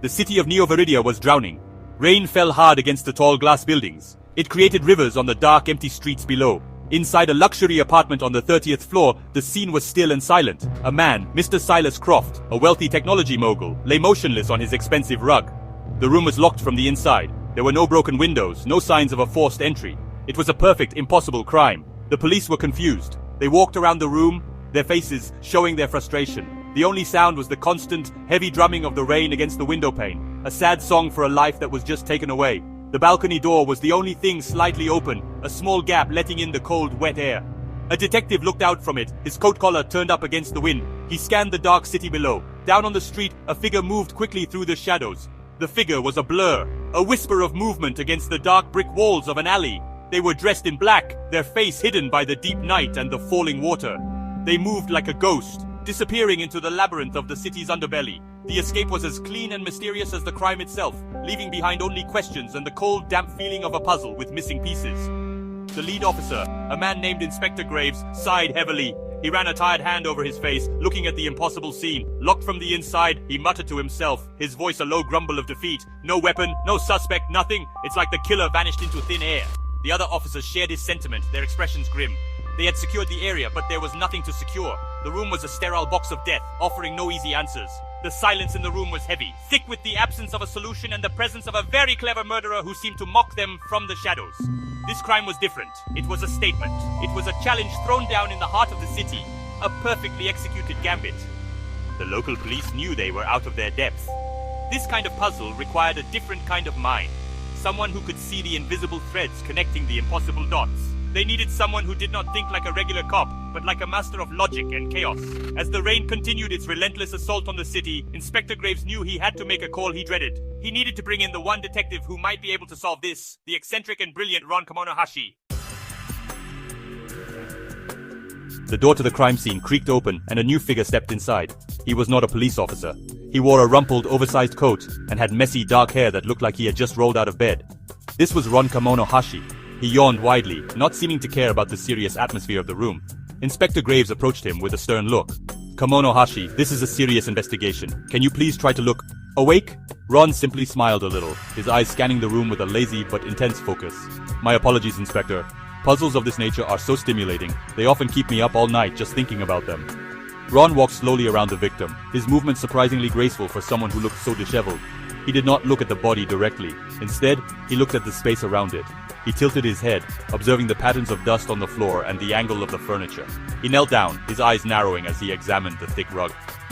The city of Neo Viridia was drowning. Rain fell hard against the tall glass buildings. It created rivers on the dark, empty streets below. Inside a luxury apartment on the 30th floor, the scene was still and silent. A man, Mr. Silas Croft, a wealthy technology mogul, lay motionless on his expensive rug. The room was locked from the inside. There were no broken windows, no signs of a forced entry. It was a perfect, impossible crime. The police were confused. They walked around the room, their faces showing their frustration. The only sound was the constant, heavy drumming of the rain against the window pane, a sad song for a life that was just taken away. The balcony door was the only thing slightly open, a small gap letting in the cold, wet air. A detective looked out from it, his coat collar turned up against the wind. He scanned the dark city below. Down on the street, a figure moved quickly through the shadows. The figure was a blur, a whisper of movement against the dark brick walls of an alley. They were dressed in black, their face hidden by the deep night and the falling water. They moved like a ghost, disappearing into the labyrinth of the city's underbelly. The escape was as clean and mysterious as the crime itself, leaving behind only questions and the cold, damp feeling of a puzzle with missing pieces. The lead officer, a man named Inspector Graves, sighed heavily. He ran a tired hand over his face, looking at the impossible scene. Locked from the inside, he muttered to himself, his voice a low grumble of defeat. No weapon, no suspect, nothing. It's like the killer vanished into thin air. The other officers shared his sentiment, their expressions grim. They had secured the area, but there was nothing to secure. The room was a sterile box of death, offering no easy answers. The silence in the room was heavy, thick with the absence of a solution and the presence of a very clever murderer who seemed to mock them from the shadows. This crime was different. It was a statement. It was a challenge thrown down in the heart of the city. A perfectly executed gambit. The local police knew they were out of their depth. This kind of puzzle required a different kind of mind. Someone who could see the invisible threads connecting the impossible dots. They needed someone who did not think like a regular cop, but like a master of logic and chaos. As the rain continued its relentless assault on the city, Inspector Graves knew he had to make a call he dreaded. He needed to bring in the one detective who might be able to solve this, the eccentric and brilliant Ron Kamonohashi. The door to the crime scene creaked open and a new figure stepped inside. He was not a police officer. He wore a rumpled, oversized coat and had messy, dark hair that looked like he had just rolled out of bed. This was Ron Kamonohashi. He yawned widely, not seeming to care about the serious atmosphere of the room. Inspector Graves approached him with a stern look. Kamonohashi, this is a serious investigation. Can you please try to look awake? Ron simply smiled a little, his eyes scanning the room with a lazy but intense focus. My apologies, Inspector. Puzzles of this nature are so stimulating. They often keep me up all night just thinking about them. Ron walked slowly around the victim, his movements surprisingly graceful for someone who looked so disheveled. He did not look at the body directly. Instead, he looked at the space around it. He tilted his head, observing the patterns of dust on the floor and the angle of the furniture. He knelt down, his eyes narrowing as he examined the thick rug.